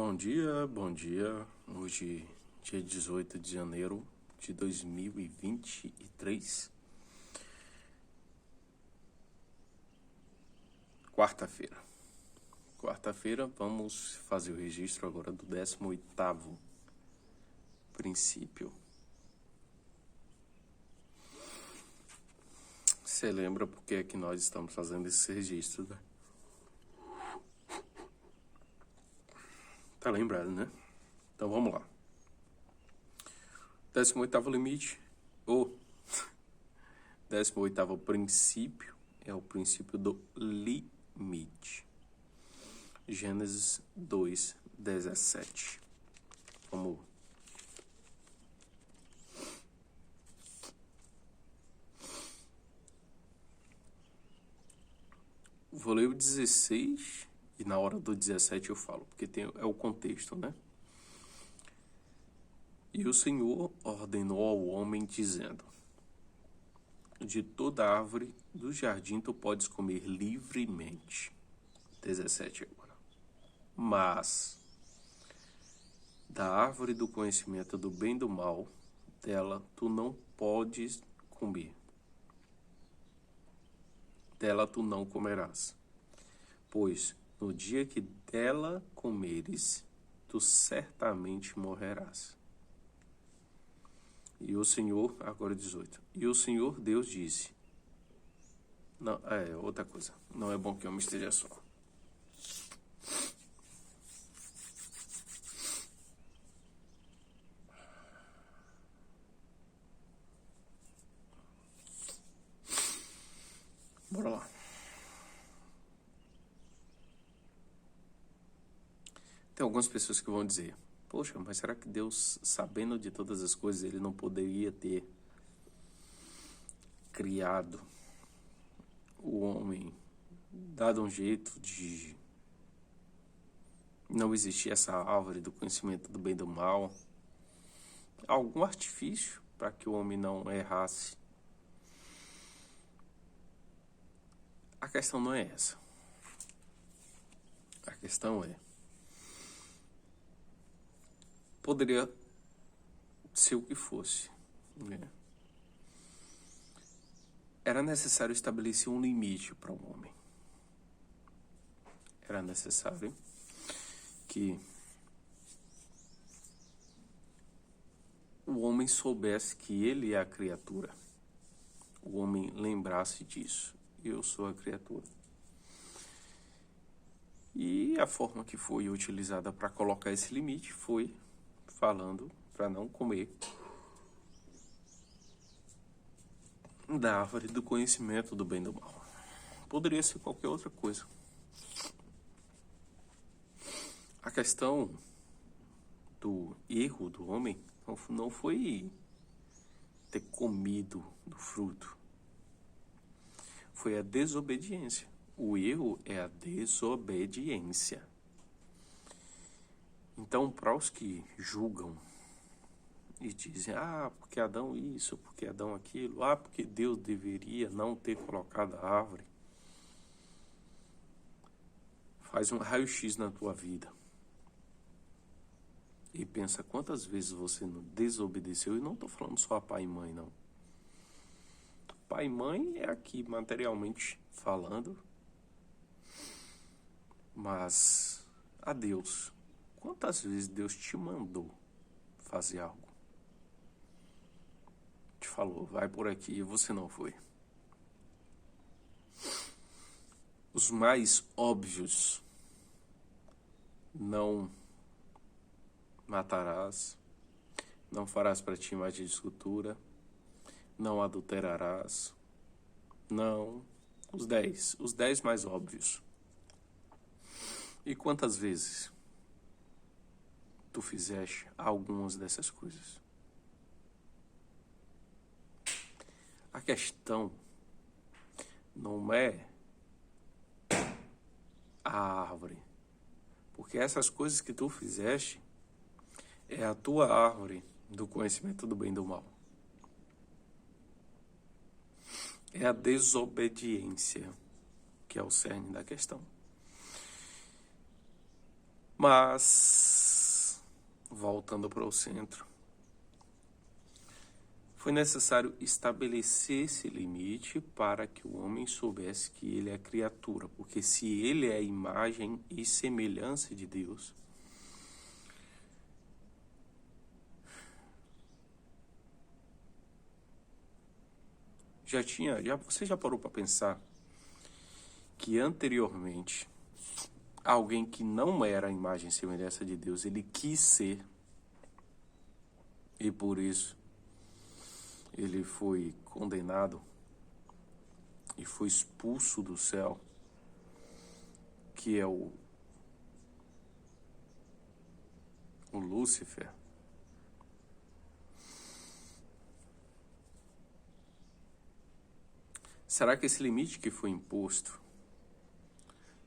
Bom dia, bom dia. Hoje, dia 18 de janeiro de 2023, quarta-feira. Quarta-feira, vamos fazer o registro agora do 18º princípio. Você lembra por que é que nós estamos fazendo esse registro, né? Tá lembrado, né? Então vamos lá. 18º limite, ou 18º princípio, é o princípio do limite. Gênesis 2:17. Vamos. Vou ler o 16 e na hora do 17 eu falo, porque é o contexto, né? E o Senhor ordenou ao homem, dizendo: de toda árvore do jardim tu podes comer livremente. 17 agora. Mas da árvore do conhecimento do bem e do mal, dela tu não podes comer. Dela tu não comerás. Pois no dia que dela comeres, tu certamente morrerás. E o Senhor, agora 18. E o Senhor Deus disse: não, outra coisa. Não é bom que eu me esteja só. Bora lá. Tem algumas pessoas que vão dizer: poxa, mas será que Deus, sabendo de todas as coisas, ele não poderia ter criado o homem, dado um jeito de não existir essa árvore do conhecimento do bem e do mal? Algum artifício para que o homem não errasse? A questão não é essa. A questão é: poderia ser o que fosse, né? Era necessário estabelecer um limite para o homem. Era necessário que o homem soubesse que ele é a criatura. O homem lembrasse disso. Eu sou a criatura. E a forma que foi utilizada para colocar esse limite foi falando para não comer da árvore do conhecimento do bem e do mal. Poderia ser qualquer outra coisa. A questão do erro do homem não foi ter comido do fruto. Foi a desobediência. O erro é a desobediência. Então, para os que julgam e dizem: porque Adão isso, porque Adão aquilo, porque Deus deveria não ter colocado a árvore, faz um raio-x na tua vida e pensa quantas vezes você não desobedeceu. E não estou falando só a pai e mãe, não. Pai e mãe é aqui materialmente falando, mas a Deus, quantas vezes Deus te mandou fazer algo? Te falou, vai por aqui, e você não foi. Os mais óbvios: não matarás, não farás para ti imagem de escultura, não adulterarás. Não, os 10 mais óbvios. E quantas vezes tu fizeste algumas dessas coisas? A questão não é a árvore, porque essas coisas que tu fizeste é a tua árvore do conhecimento do bem e do mal. É a desobediência que é o cerne da questão. Mas, voltando para o centro, foi necessário estabelecer esse limite para que o homem soubesse que ele é criatura, porque se ele é a imagem e semelhança de Deus, você já parou para pensar que anteriormente alguém que não era a imagem e semelhança de Deus, ele quis ser, e por isso ele foi condenado e foi expulso do céu, que é o Lúcifer. Será que esse limite que foi imposto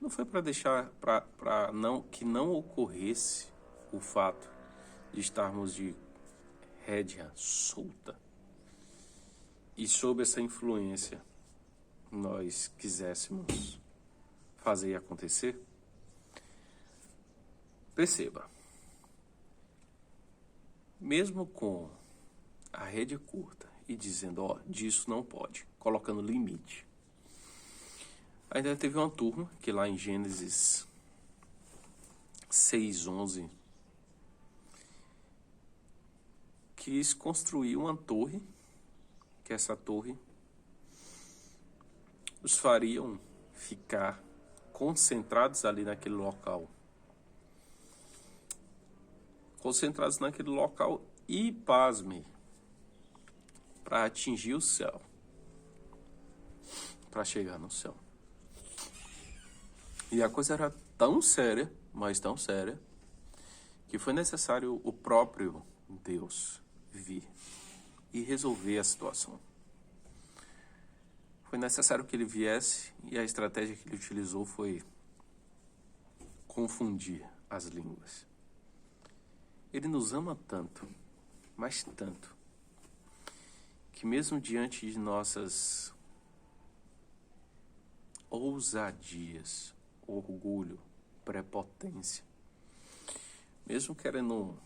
não foi para deixar para que não ocorresse o fato de estarmos de rédea solta e sob essa influência nós quiséssemos fazer acontecer? Perceba, mesmo com a rédea curta e dizendo, ó, disso não pode, colocando limite, ainda teve uma turma que lá em Gênesis 6:11 quis construir uma torre, que essa torre os fariam ficar concentrados ali naquele local. Concentrados naquele local e, pasme, para atingir o céu. Para chegar no céu. E a coisa era tão séria, mas tão séria, que foi necessário o próprio Deus vir e resolver a situação. Foi necessário que ele viesse e a estratégia que ele utilizou foi confundir as línguas. Ele nos ama tanto, mas tanto, que mesmo diante de nossas ousadias, orgulho, prepotência, mesmo querendo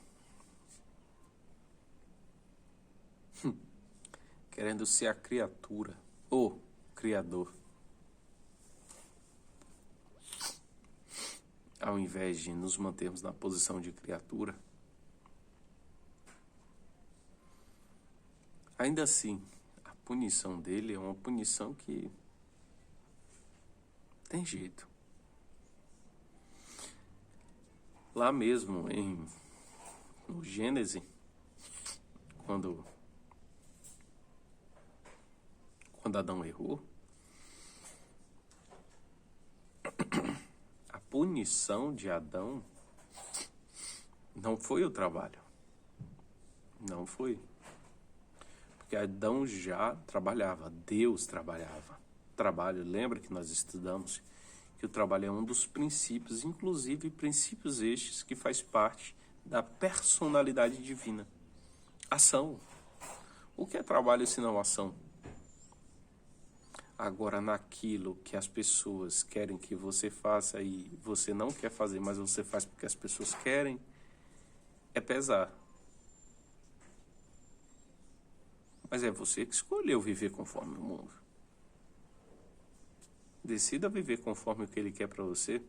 ser a criatura, o Criador, ao invés de nos mantermos na posição de criatura, ainda assim, a punição dele é uma punição que tem jeito. Lá mesmo no Gênesis, quando Adão errou, a punição de Adão não foi o trabalho. Não foi. Porque Adão já trabalhava, Deus trabalhava. Trabalho, lembra que nós estudamos que o trabalho é um dos princípios, inclusive princípios estes que faz parte da personalidade divina. Ação. O que é trabalho se não ação? Agora, naquilo que as pessoas querem que você faça e você não quer fazer, mas você faz porque as pessoas querem, é pesar. Mas é você que escolheu viver conforme o mundo. Decida viver conforme o que ele quer para você.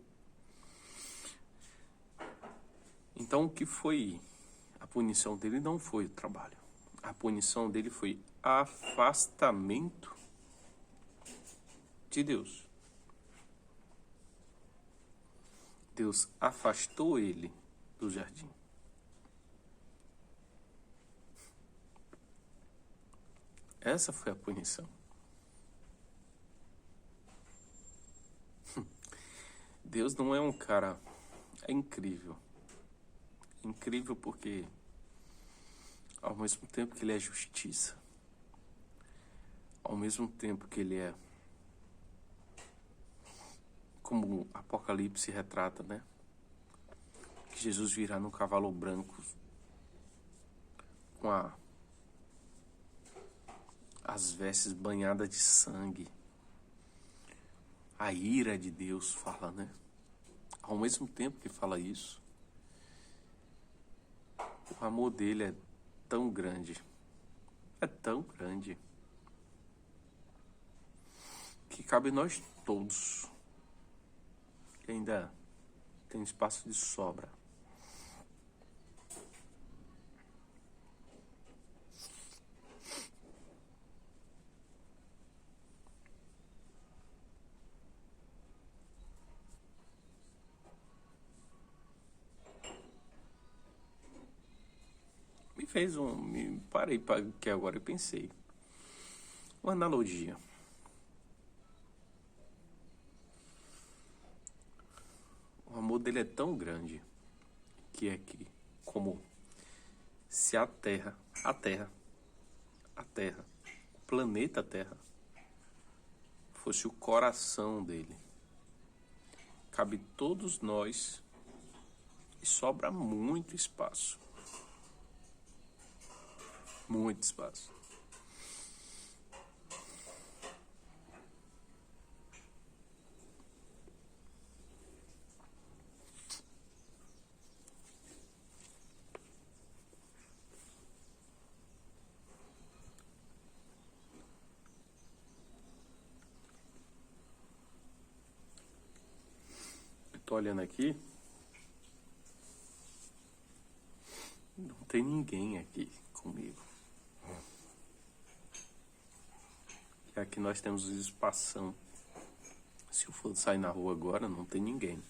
Então, o que foi a punição dele não foi o trabalho. A punição dele foi afastamento de Deus. Deus afastou ele do jardim. Essa foi a punição. Deus não é um cara... É incrível. Incrível porque, ao mesmo tempo que ele é justiça, ao mesmo tempo que ele é, como o Apocalipse retrata, né? Que Jesus virá num cavalo branco, com as vestes banhadas de sangue. A ira de Deus fala, né? Ao mesmo tempo que fala isso, O amor dele é tão grande. É tão grande. Que cabe nós todos. E ainda tem espaço de sobra. Me parei para que agora eu pensei. Uma analogia. O amor dele é tão grande que é que, como se a o planeta Terra, fosse o coração dele. Cabe todos nós e sobra muito espaço. Muito espaço. Tô olhando aqui. Não tem ninguém aqui comigo. E aqui nós temos espação. Se eu for sair na rua agora, não tem ninguém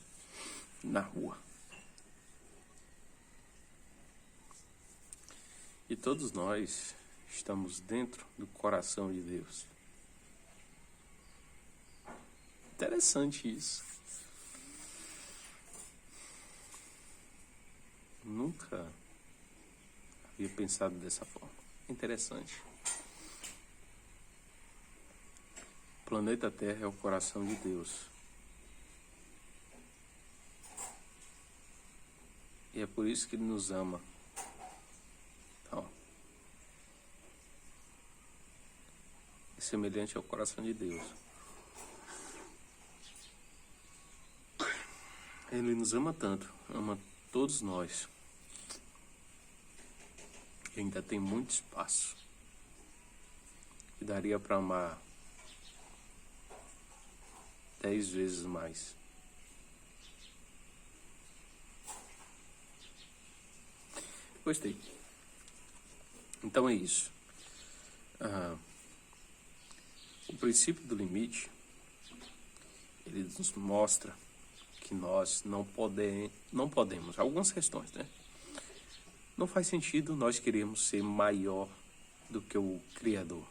na rua. E todos nós estamos dentro do coração de Deus. Interessante isso. Nunca havia pensado dessa forma. Interessante. O planeta Terra é o coração de Deus. E é por isso que Ele nos ama. Então, é semelhante ao coração de Deus. Ele nos ama tanto, ama todos nós. E ainda tem muito espaço. E daria para amar 10 vezes mais. Gostei. Então é isso. O princípio do limite, ele nos mostra que nós não podemos, algumas questões, né? Não faz sentido nós queremos ser maior do que o Criador.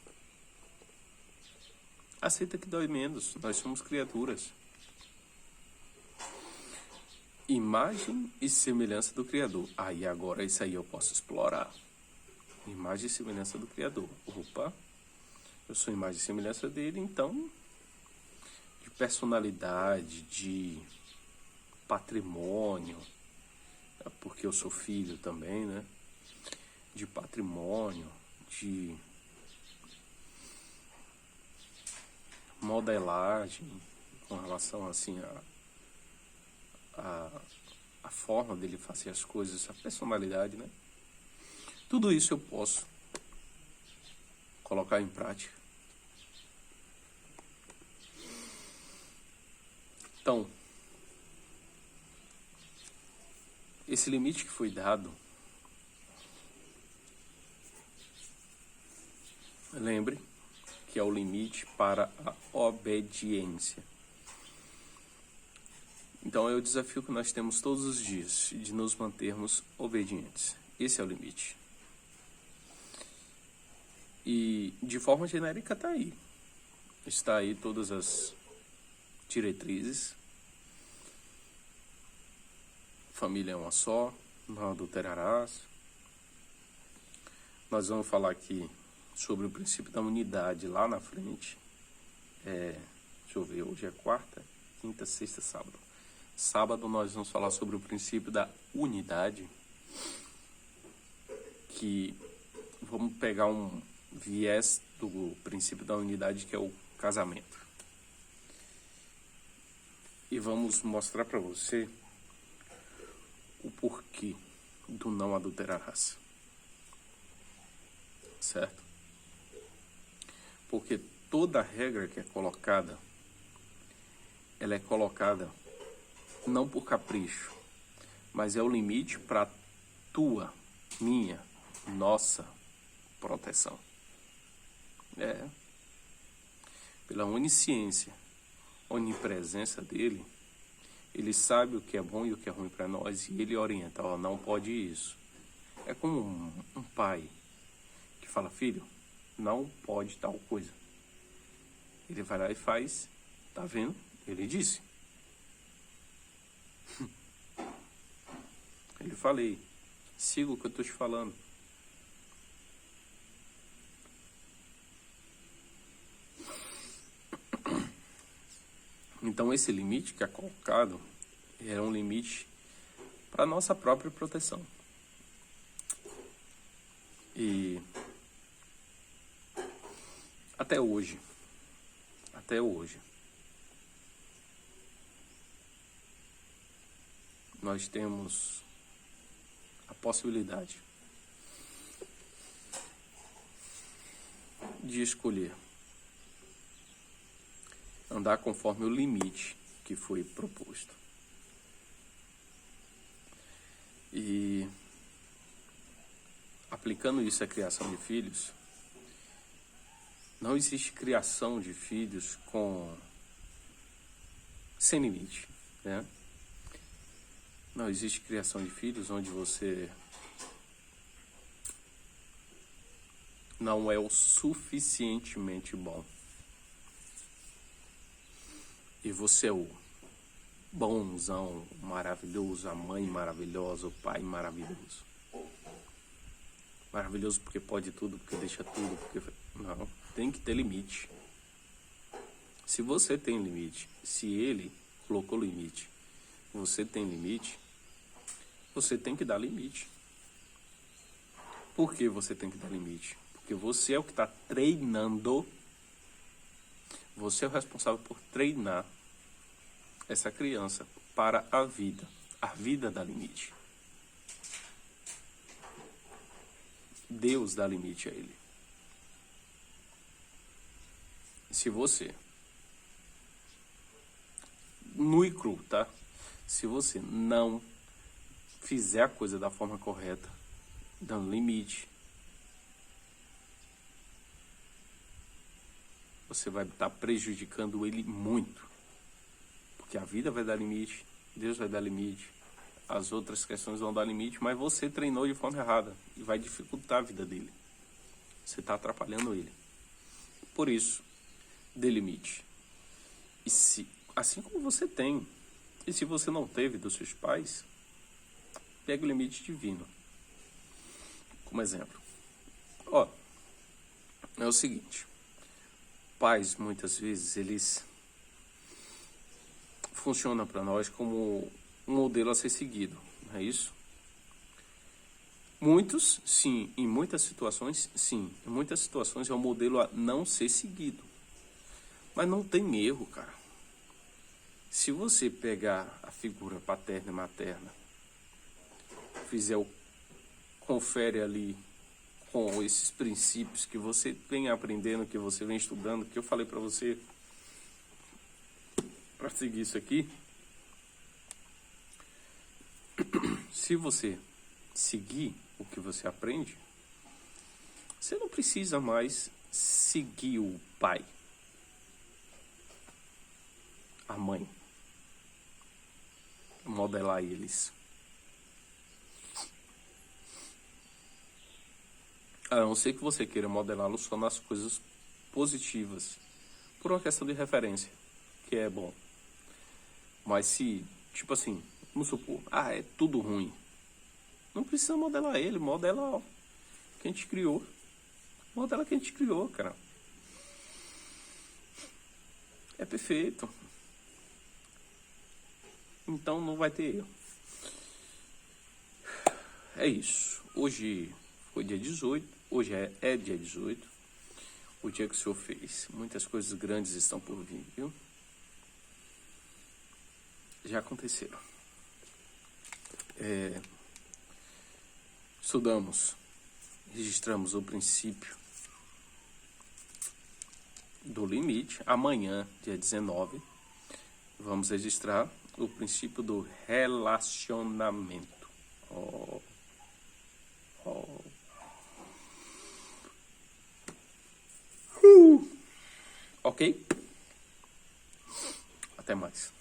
Aceita que dói menos, nós somos criaturas. Imagem e semelhança do Criador. Aí agora isso aí eu posso explorar. Imagem e semelhança do Criador. Opa, eu sou imagem e semelhança dele, então, de personalidade, de patrimônio, porque eu sou filho também, né? De patrimônio, de modelagem, com relação assim a forma dele fazer as coisas, a personalidade, né? Tudo isso eu posso colocar em prática. Então, esse limite que foi dado, lembre que é o limite para a obediência. Então é o desafio que nós temos todos os dias, de nos mantermos obedientes. Esse é o limite. E de forma genérica está aí. Está aí todas as diretrizes. Família é uma só, não adulterarás. Nós vamos falar aqui sobre o princípio da unidade lá na frente. Deixa eu ver, hoje é quarta, quinta, sexta, sábado. Sábado nós vamos falar sobre o princípio da unidade, que vamos pegar um viés do princípio da unidade, que é o casamento. E vamos mostrar para você o porquê do não adulterarás. Certo? Porque toda regra que é colocada, ela é colocada não por capricho, mas é o limite para tua, minha, nossa proteção. Pela onisciência, onipresença dele, ele sabe o que é bom e o que é ruim para nós e ele orienta, não pode isso. É como um pai que fala, filho, não pode tal coisa. Ele vai lá e faz, tá vendo? Ele disse. Eu lhe falei, siga o que eu estou te falando. Então esse limite que é colocado é um limite para nossa própria proteção. E até hoje, nós temos a possibilidade de escolher andar conforme o limite que foi proposto. E aplicando isso à criação de filhos, não existe criação de filhos sem limite, né? Não existe criação de filhos onde você não é o suficientemente bom. E você é o bonzão, maravilhoso, a mãe maravilhosa, o pai maravilhoso. Maravilhoso porque pode tudo, porque deixa tudo, porque... Não, tem que ter limite. Se você tem limite, se ele colocou limite, você tem limite, você tem que dar limite. Por que você tem que dar limite? Porque você é o que está treinando, você é o responsável por treinar essa criança para a vida. A vida dá limite. Deus dá limite a ele. Se você, nu e cru, tá? Se você não fizer a coisa da forma correta, dando limite, você vai estar prejudicando ele muito. Porque a vida vai dar limite, Deus vai dar limite, as outras questões vão dar limite, mas você treinou de forma errada e vai dificultar a vida dele. Você está atrapalhando ele. Por isso, dê limite. E assim como você tem, e se você não teve dos seus pais, pega o limite divino. Como exemplo. É o seguinte. Pais, muitas vezes, eles funcionam para nós como um modelo a ser seguido, não é isso? Muitos, sim. Em muitas situações, sim. Em muitas situações é um modelo a não ser seguido. Mas não tem erro, cara. Se você pegar a figura paterna e materna, confere ali com esses princípios que você vem aprendendo, que você vem estudando, que eu falei para você para seguir isso aqui. Se você seguir o que você aprende, você não precisa mais seguir o pai, a mãe, modelar eles. A não ser que você queira modelá-lo só nas coisas positivas, por uma questão de referência, que é bom. Mas se, tipo assim, vamos supor, é tudo ruim. Não precisa modelar ele, modela quem te criou. Modela quem te criou, cara. É perfeito. Então não vai ter erro. É isso. Hoje foi dia 18. Hoje é dia 18. O dia que o Senhor fez. Muitas coisas grandes estão por vir, viu? Já aconteceram. registramos o princípio do limite. Amanhã, dia 19, vamos registrar o princípio do relacionamento. Ok? Até mais.